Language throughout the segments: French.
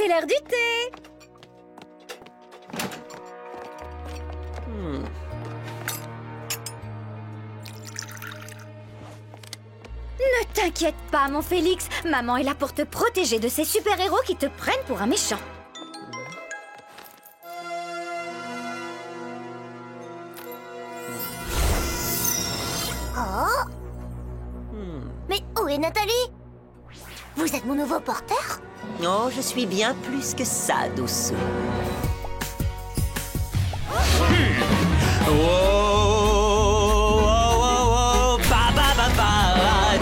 c'est l'heure du thé. Ne t'inquiète pas, mon Félix. Maman est là pour te protéger de ces super-héros qui te prennent pour un méchant. Oh. Mais où est Nathalie? Vous êtes mon nouveau porteur? Oh, je suis bien plus que ça, douce.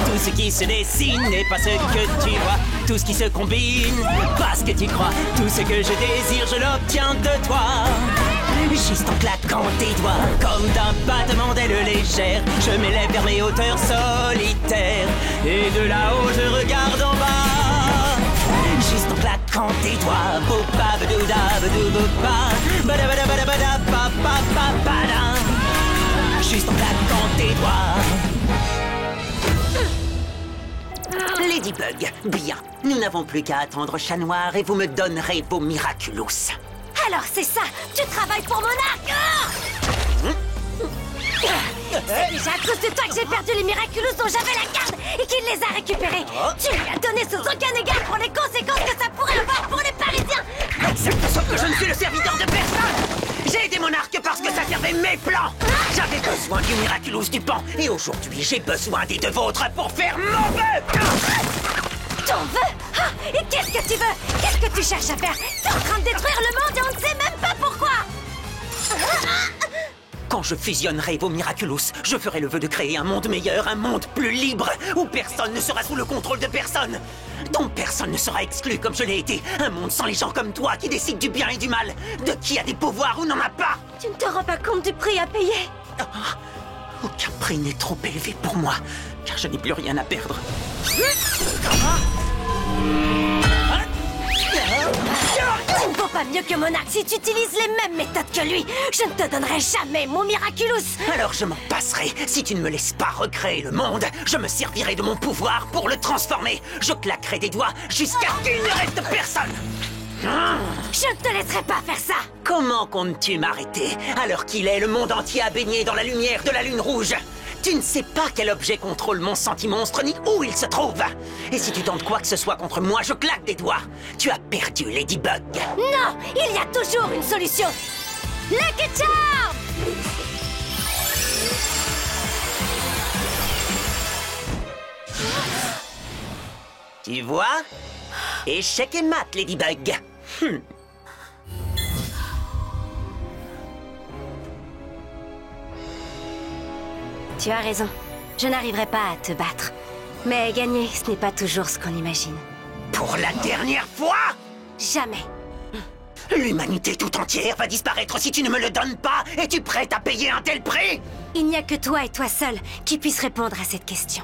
Tout ce qui se dessine n'est pas ce que tu vois. Tout ce qui se combine, pas ce que tu crois. Tout ce que je désire, je l'obtiens de toi. Juste en claquant tes doigts, comme d'un battement d'ailes légères, je m'élève vers mes hauteurs solitaires. Et de là-haut, je regarde en bas. Juste en claquant tes doigts, bopa badouda badou bopa, bada bada bada bada ba ba ba bada. Juste en claquant tes doigts. Ladybug, bien. Nous n'avons plus qu'à attendre Chat Noir et vous me donnerez vos Miraculous. Alors c'est ça, tu travailles pour Monarque. C'est déjà à cause de toi que j'ai perdu les Miraculous dont j'avais la garde et qu'il les a récupérés. Tu lui as donné sous aucun égard pour les conséquences que ça pourrait avoir pour les Parisiens. Exact, sauf que je ne suis le serviteur de personne. J'ai aidé Monarque parce que ça servait mes plans. J'avais besoin du Miraculous du pan et aujourd'hui j'ai besoin des deux vôtres pour faire mon vœu. Ton vœu? Ah, et qu'est-ce que tu veux? Qu'est-ce que tu cherches à faire? T'es en train de détruire le monde et on ne sait même pas pourquoi. Quand je fusionnerai vos Miraculous, je ferai le vœu de créer un monde meilleur, un monde plus libre, où personne ne sera sous le contrôle de personne, dont personne ne sera exclu comme je l'ai été, un monde sans les gens comme toi qui décident du bien et du mal, de qui a des pouvoirs ou n'en a pas. Tu ne te rends pas compte du prix à payer? Aucun prix n'est trop élevé pour moi, car je n'ai plus rien à perdre. Tu ne vaux pas mieux que Monarque si tu utilises les mêmes méthodes que lui. Je ne te donnerai jamais mon Miraculous. Alors je m'en passerai. Si tu ne me laisses pas recréer le monde, je me servirai de mon pouvoir pour le transformer. Je claquerai des doigts jusqu'à ce qu'il ne reste personne. Je ne te laisserai pas faire ça. Comment comptes-tu m'arrêter alors qu'il est le monde entier à baigner dans la lumière de la lune rouge? Tu ne sais pas quel objet contrôle mon senti-monstre ni où il se trouve. Et si tu tentes quoi que ce soit contre moi, je claque des doigts. Tu as perdu, Ladybug. Non, il y a toujours une solution. Lucky Charm! Tu vois? Échec et mat, Ladybug. Tu as raison. Je n'arriverai pas à te battre. Mais gagner, ce n'est pas toujours ce qu'on imagine. Pour la dernière fois? Jamais. L'humanité tout entière va disparaître si tu ne me le donnes pas. Es-tu prête à payer un tel prix? Il n'y a que toi et toi seul qui puissent répondre à cette question.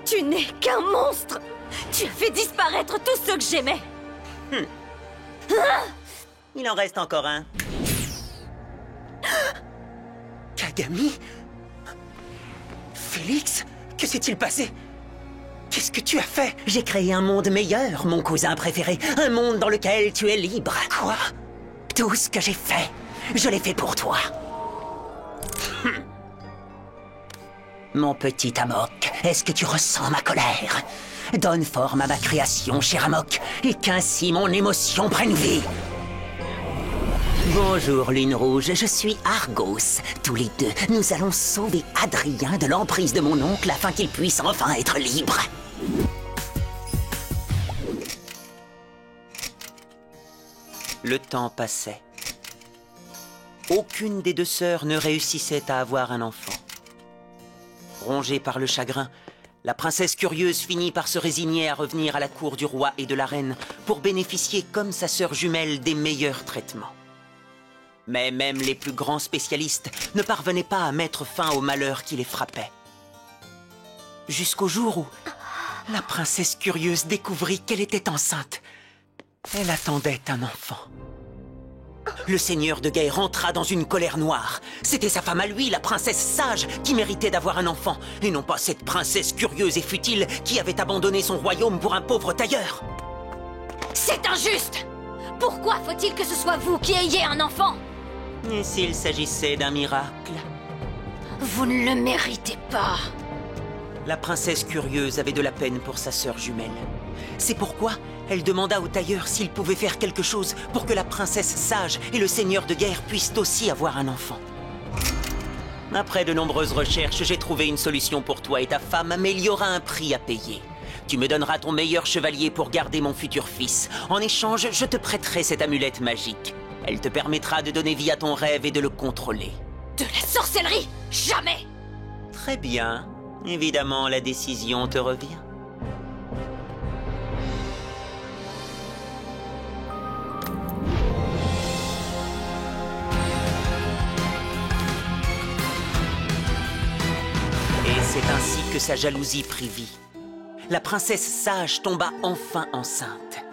Tu n'es qu'un monstre! Tu as fait disparaître tous ceux que j'aimais! Il en reste encore un. Kagami? Félix? Que s'est-il passé? Qu'est-ce que tu as fait? J'ai créé un monde meilleur, mon cousin préféré. Un monde dans lequel tu es libre. Quoi? Tout ce que j'ai fait, je l'ai fait pour toi. Mon petit Amok, est-ce que tu ressens ma colère? Donne forme à ma création, cher Amok, et qu'ainsi mon émotion prenne vie. Bonjour, Lune Rouge, je suis Argos. Tous les deux, nous allons sauver Adrien de l'emprise de mon oncle afin qu'il puisse enfin être libre. Le temps passait. Aucune des deux sœurs ne réussissait à avoir un enfant. Rongée par le chagrin, la princesse curieuse finit par se résigner à revenir à la cour du roi et de la reine pour bénéficier, comme sa sœur jumelle, des meilleurs traitements. Mais même les plus grands spécialistes ne parvenaient pas à mettre fin au malheur qui les frappait. Jusqu'au jour où la princesse curieuse découvrit qu'elle était enceinte. Elle attendait un enfant. Le seigneur de guerre entra dans une colère noire. C'était sa femme à lui, la princesse sage, qui méritait d'avoir un enfant, et non pas cette princesse curieuse et futile qui avait abandonné son royaume pour un pauvre tailleur. C'est injuste! Pourquoi faut-il que ce soit vous qui ayez un enfant? Et s'il s'agissait d'un miracle? Vous ne le méritez pas. La princesse curieuse avait de la peine pour sa sœur jumelle. C'est pourquoi elle demanda au tailleur s'il pouvait faire quelque chose pour que la princesse sage et le seigneur de guerre puissent aussi avoir un enfant. Après de nombreuses recherches, j'ai trouvé une solution pour toi et ta femme, mais il y aura un prix à payer. Tu me donneras ton meilleur chevalier pour garder mon futur fils. En échange, je te prêterai cette amulette magique. Elle te permettra de donner vie à ton rêve et de le contrôler. De la sorcellerie? Jamais! Très bien. Évidemment, la décision te revient. Et c'est ainsi que sa jalousie prit vie. La princesse sage tomba enfin enceinte.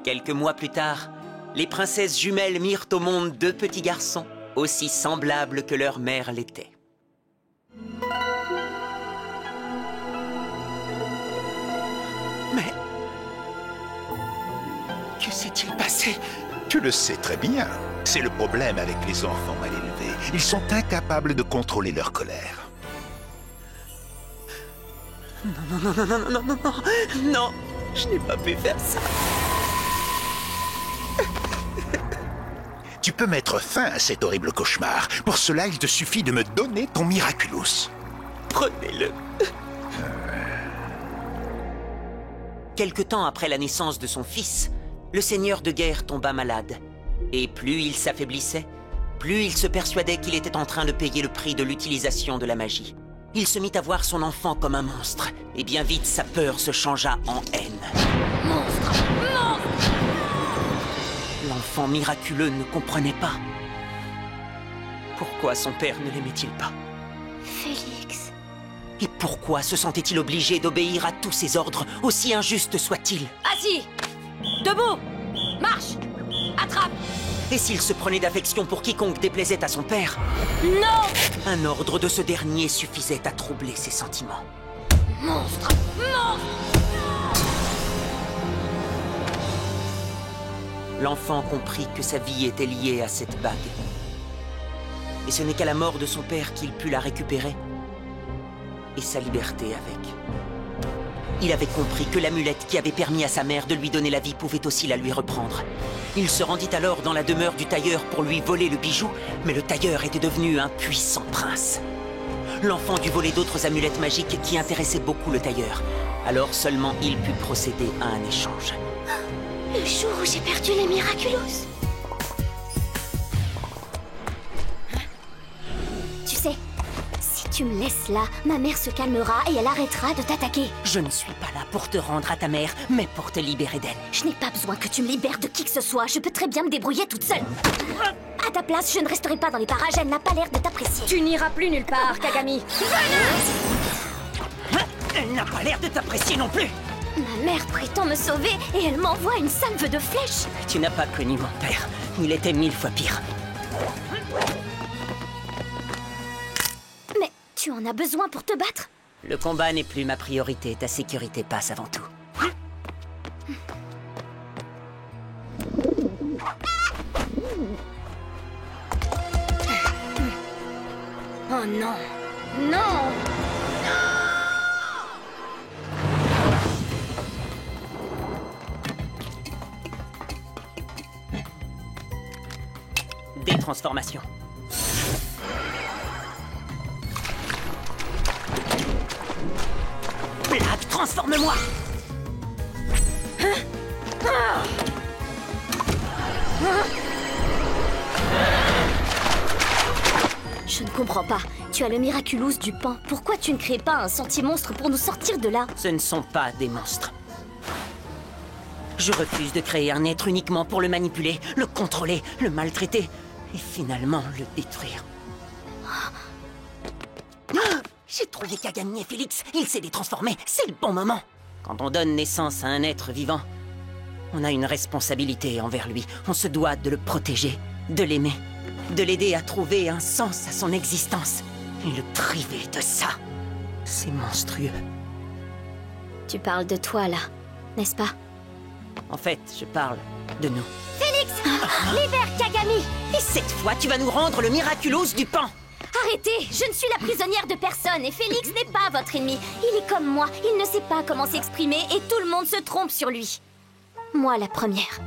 Quelques mois plus tard, les princesses jumelles mirent au monde 2 petits garçons, aussi semblables que leur mère l'était. Mais... que s'est-il passé? Tu le sais très bien. C'est le problème avec les enfants mal élevés. Ils sont incapables de contrôler leur colère. Non, je n'ai pas pu faire ça. Tu peux mettre fin à cet horrible cauchemar. Pour cela, il te suffit de me donner ton Miraculous. Prenez-le. Quelque temps après la naissance de son fils, le seigneur de guerre tomba malade. Et plus il s'affaiblissait, plus il se persuadait qu'il était en train de payer le prix de l'utilisation de la magie. Il se mit à voir son enfant comme un monstre, et bien vite sa peur se changea en haine. Monstre! Monstre! L'enfant miraculeux ne comprenait pas. Pourquoi son père ne l'aimait-il pas? Félix... Et pourquoi se sentait-il obligé d'obéir à tous ses ordres, aussi injustes soient-ils? Assis! Debout! Marche! Attrape! Et s'il se prenait d'affection pour quiconque déplaisait à son père? Non! Un ordre de ce dernier suffisait à troubler ses sentiments. Monstre! Monstre! L'enfant comprit que sa vie était liée à cette bague. Et ce n'est qu'à la mort de son père qu'il put la récupérer, et sa liberté avec. Il avait compris que l'amulette qui avait permis à sa mère de lui donner la vie pouvait aussi la lui reprendre. Il se rendit alors dans la demeure du tailleur pour lui voler le bijou, mais le tailleur était devenu un puissant prince. L'enfant dut voler d'autres amulettes magiques qui intéressaient beaucoup le tailleur. Alors seulement il put procéder à un échange. Le jour où j'ai perdu les Miraculous. Tu sais, si tu me laisses là, ma mère se calmera et elle arrêtera de t'attaquer. Je ne suis pas là pour te rendre à ta mère, mais pour te libérer d'elle. Je n'ai pas besoin que tu me libères de qui que ce soit. Je peux très bien me débrouiller toute seule. À ta place, je ne resterai pas dans les parages. Elle n'a pas l'air de t'apprécier. Tu n'iras plus nulle part, Kagami. Elle n'a pas l'air de t'apprécier non plus. Ma mère prétend me sauver et elle m'envoie une salve de flèches. Tu n'as pas connu mon père. Il était 1000 fois pire. Mais tu en as besoin pour te battre? Le combat n'est plus ma priorité. Ta sécurité passe avant tout. Oh non! Non! Détransformation. Blague, transforme-moi! Je ne comprends pas. Tu as le Miraculous du pan. Pourquoi tu ne crées pas un sentier monstre pour nous sortir de là? Ce ne sont pas des monstres. Je refuse de créer un être uniquement pour le manipuler, le contrôler, le maltraiter et finalement le détruire. J'ai trouvé Kagami et Félix, il s'est détransformé, c'est le bon moment. Quand on donne naissance à un être vivant, on a une responsabilité envers lui. On se doit de le protéger, de l'aimer, de l'aider à trouver un sens à son existence. Et le priver de ça, c'est monstrueux. Tu parles de toi, là, n'est-ce pas? En fait, je parle de nous. Félix, libère Kagami. Et cette fois, tu vas nous rendre le miraculous du pan. Arrêtez! Je ne suis la prisonnière de personne et Félix n'est pas votre ennemi. Il est comme moi, il ne sait pas comment s'exprimer et tout le monde se trompe sur lui. Moi la première.